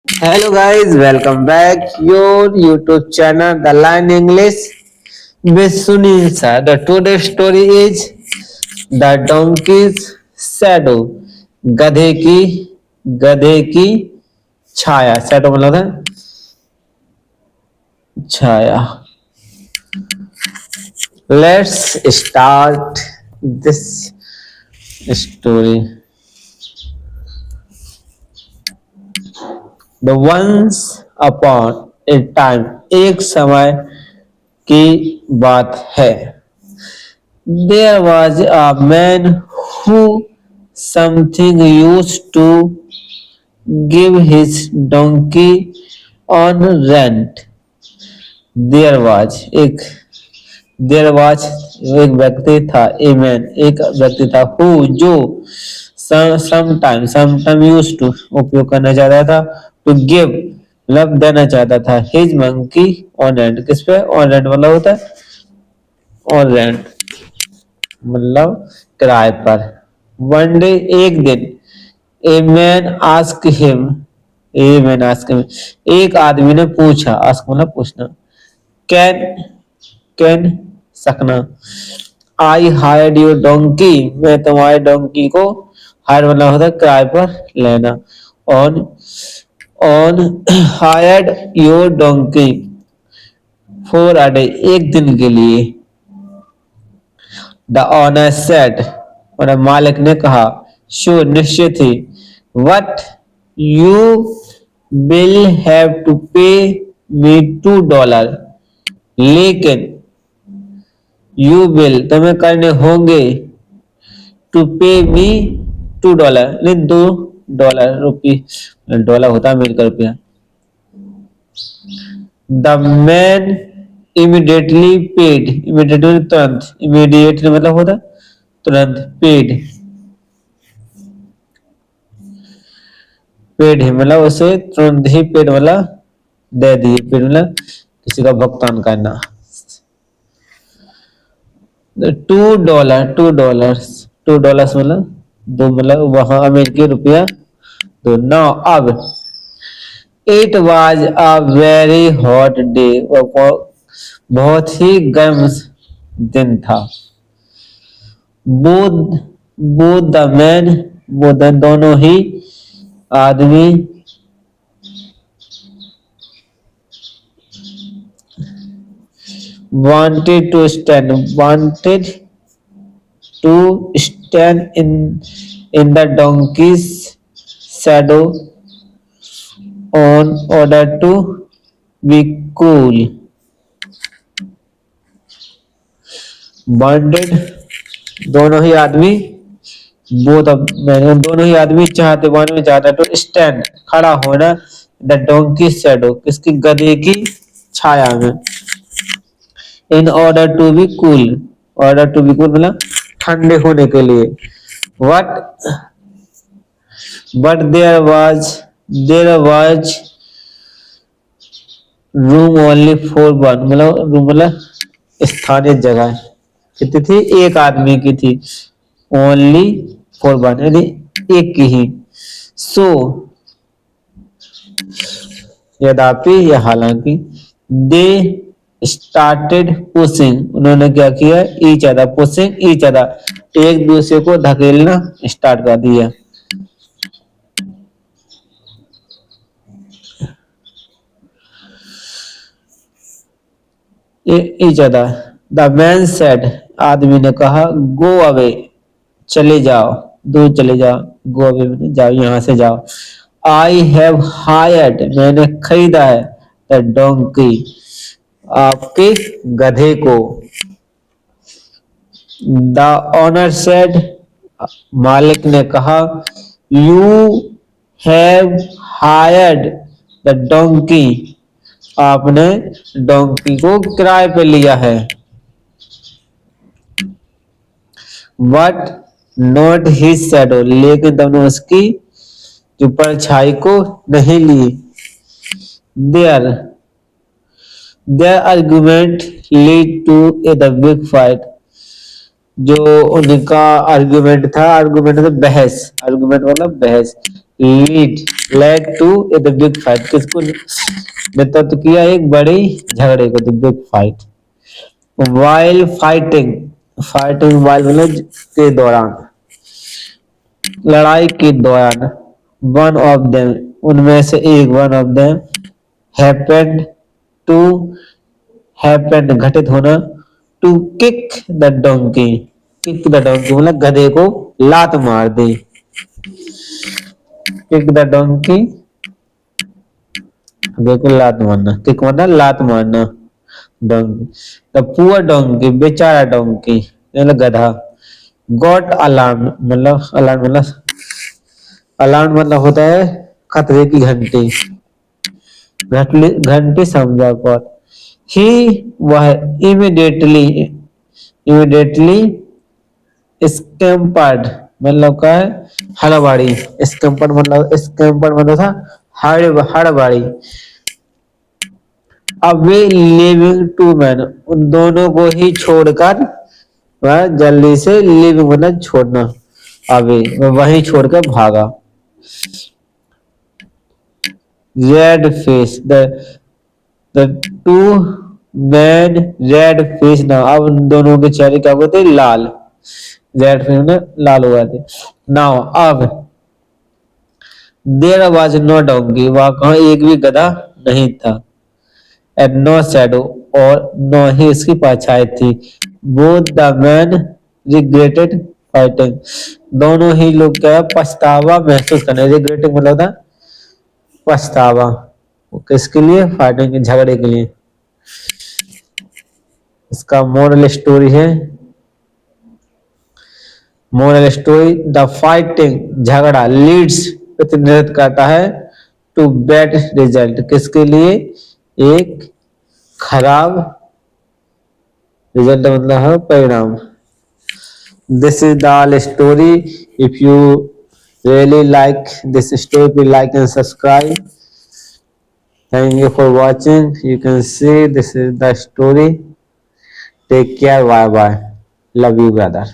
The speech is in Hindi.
Hello guys, welcome back your YouTube channel The Line English with Sunil sir. The today's story is The Donkey's Shadow. गधे की गधे की छाया। शैडो मतलब है छाया। Let's start this story. The once upon a time, एक समय की बात है। There was a man who something used to give his donkey on rent. There was एक व्यक्ति था, a man एक व्यक्ति था, who जो sometime used to उपयोग करना चाहता था, to give मतलब देना चाहता था, his monkey on rent किस पे on rent मतलब होता है on rent मतलब किराए पर। वन डे एक दिन ए मैन आस्क हिम एक आदमी ने पूछा आस्क मतलब पूछना कैन कैन सकना आई हायर्ड योर डोंकी मैं तुम्हारे डोंकी को हायर मतलब होता है किराए पर लेना on on hired your donkey for a day एक दिन के लिए द ऑनर सेड और मालिक ने कहा श्योर निश्चित ही what you will have to pay me $2 लेकिन यू विल तुम्हें करने होंगे टू पे मी $2 नहीं $2 रुपी डॉलर होता है अमेरिका रुपया the man immediately paid immediately तुरंत इमीडिएटली मतलब होता है तुरंत पेड ही मतलब उसे तुरंत ही पेड मतलब दे दिए पेड मतलब किसी का भुगतान करना $2 मतलब दो मतलब वहां अमेरिकी रुपया तो नौ अब it was a very hot day बहुत ही गर्म दिन था both both the man both दोनों ही आदमी wanted to stand in the donkey's shadow on order to be cool wanted दोनों ही आदमी बोथ मैंने दोनों ही आदमी चाहते वन में चाहता तो स्टैंड खड़ा होना द डोंकी शैडो किसकी गधे की छाया में in order to be cool मतलब ठंडे होने के लिए what but there was room only for one मतलब रूम मतलब स्थानीय जगह कितनी थी एक आदमी की थी ओनली फॉर वन यानी एक की ही सो यद्यपि या हालांकि दे स्टार्टेड पुशिंग उन्होंने क्या किया ईच अदर एक दूसरे को धकेलना स्टार्ट कर दिया each other the man said आदमी ने कहा गो अवे चले जाओ दूर चले जाओ गो अवे जाओ यहां से जाओ आई हैव हायर्ड मैंने खरीदा है द डोंकी आपके गधे को द ऑनर सेड मालिक ने कहा you have hired the donkey आपने डोंकी को किराए पे लिया है बट नॉट हिज शैडो लेकिन तुमने उसकी जो परछाई को नहीं ली there there argument lead to a the big fight जो उनका आर्गुमेंट था बहस आर्गुमेंट मतलब बहस led to the big fight, किसको नेतृत्व किया एक बड़ी झगड़े को, the big fight. While fighting, fighting while मतलब के दौरान, लड़ाई के दौरान, वन ऑफ देम उनमें से एक, one of them happened to, happened घटित होना, to kick the donkey, kick the donkey मतलब गधे को लात मार दे, किक द डोंकी गधे को लात मारना, किक मतलब लात मारना, डोंकी, द पुअर डोंकी बेचारा डोंकी मतलब गधा, गॉट अलार्म मतलब, अलार्म मतलब, अलार्म मतलब होता है खतरे की घंटी, घंटी समझा कौन, ही वह इमीडिएटली, इमीडिएटली स्कैम्पर्ड मतलब का है हड़बड़ी, स्कैम्पर्ड मतलब, स्कैम्पर्ड मतलब था हड़बड़ी, अब वे लिविंग टू मैन उन दोनों को ही छोड़कर वह जल्दी से, लिविंग मतलब छोड़ना, अभी वह वहीं छोड़कर भागा। Red face, the two man red face ना, अब उन दोनों के चेहरे क्या होते लाल, रेड फेस में लाल हो गए थे। नाउ अब देयर वाज नो डोंकी, वहां कहा एक भी गधा नहीं था, एंड नो शैडो और नो ही इसकी परछाई थी, both the man regretted fighting, दोनों ही लोग क्या है, पछतावा महसूस करने, रिग्रेटिंग मतलब था पछतावा, वो किसके लिए, फाइटिंग के झगड़े के लिए। इसका मोरल स्टोरी है, मोरल स्टोरी, द फाइटिंग झगड़ा लीड्स प्रतिनिधित्व करता है, टू बैड रिजल्ट किसके लिए, एक खराब रिजल्ट मतलब है परिणाम। This is the all story, if you really like this story, please like and subscribe. Thank you for watching. You can see this is the story. Take care. Bye bye. Love you, brother.